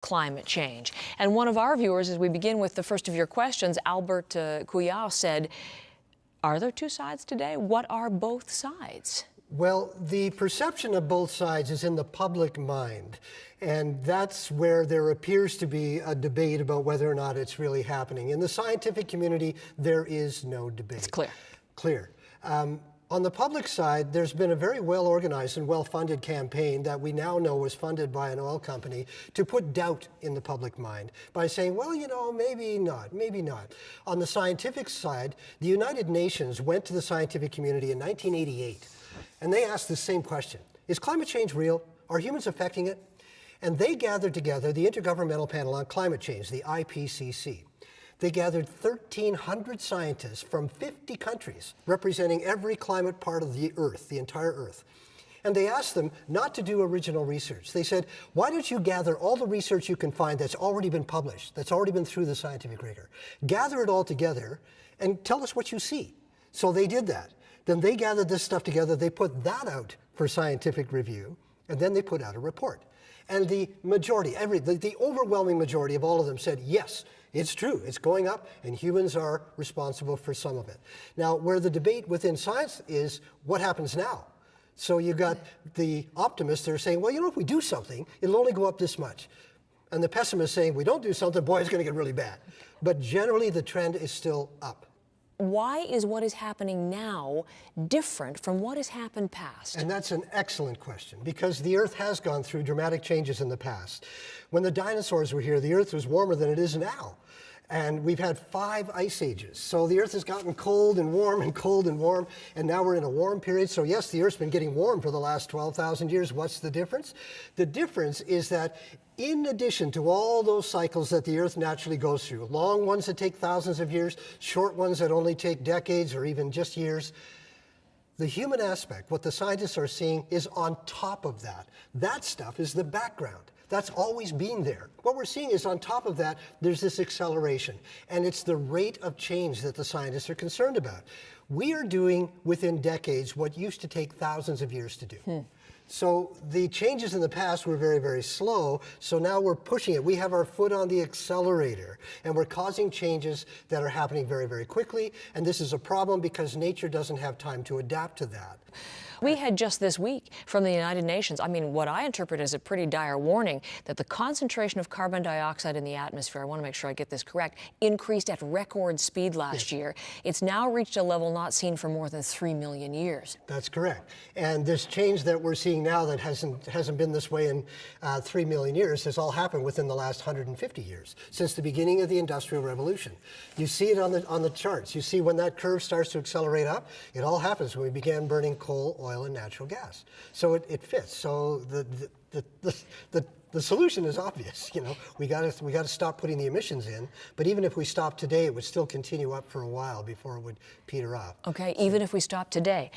climate change. And one of our viewers, as we begin with the first of your questions, Albert Couillard said, are there two sides today? What are both sides? Well, the perception of both sides is in the public mind, and that's where there appears to be a debate about whether or not it's really happening. In the scientific community, there is no debate. It's clear. Clear. On the public side, there's been a very well-organized and well-funded campaign that we now know was funded by an oil company to put doubt in the public mind by saying, well, you know, maybe not, maybe not. On the scientific side, the United Nations went to the scientific community in 1988, and they asked the same question. Is climate change real? Are humans affecting it? And they gathered together the Intergovernmental Panel on Climate Change, the IPCC. They gathered 1,300 scientists from 50 countries, representing every climate part of the Earth, the entire Earth. And they asked them not to do original research. They said, why don't you gather all the research you can find that's already been published, that's already been through the scientific rigor. Gather it all together and tell us what you see. So they did that. Then they gathered this stuff together, they put that out for scientific review, and then they put out a report. And the majority, the overwhelming majority of all of them said, yes, it's true, it's going up, and humans are responsible for some of it. Now, where the debate within science is, what happens now? So you got the optimists that are saying, well, you know, if we do something, it'll only go up this much. And the pessimists saying, we don't do something, boy, it's going to get really bad. But generally, the trend is still up. Why is what is happening now different from what has happened past? And that's an excellent question, because the Earth has gone through dramatic changes in the past. When the dinosaurs were here, the Earth was warmer than it is now. And we've had 5 ice ages. So the Earth has gotten cold and warm and cold and warm, and now we're in a warm period. So yes, the Earth's been getting warm for the last 12,000 years. What's the difference? The difference is that in addition to all those cycles that the Earth naturally goes through, long ones that take thousands of years, short ones that only take decades or even just years, the human aspect, what the scientists are seeing, is on top of that. That stuff is the background. That's always been there. What we're seeing is on top of that, there's this acceleration. And it's the rate of change that the scientists are concerned about. We are doing, within decades, what used to take thousands of years to do. So the changes in the past were very, very slow. So now we're pushing it. We have our foot on the accelerator, and we're causing changes that are happening very, very quickly. And this is a problem because nature doesn't have time to adapt to that. We had just this week from the United Nations, I mean, what I interpret as a pretty dire warning, that the concentration of carbon dioxide in the atmosphere, I want to make sure I get this correct, increased at record speed last year. It's now reached a level not seen for more than 3 million years. That's correct. And this change that we're seeing now that hasn't been this way in 3 million years has all happened within the last 150 years, since the beginning of the Industrial Revolution. You see it on the charts. You see when that curve starts to accelerate up, it all happens when we began burning coal, oil, and natural gas. So it fits. So the solution is obvious. You know, we got to stop putting the emissions in. But even if we stop today, it would still continue up for a while before it would peter off. Okay, even if we stop today.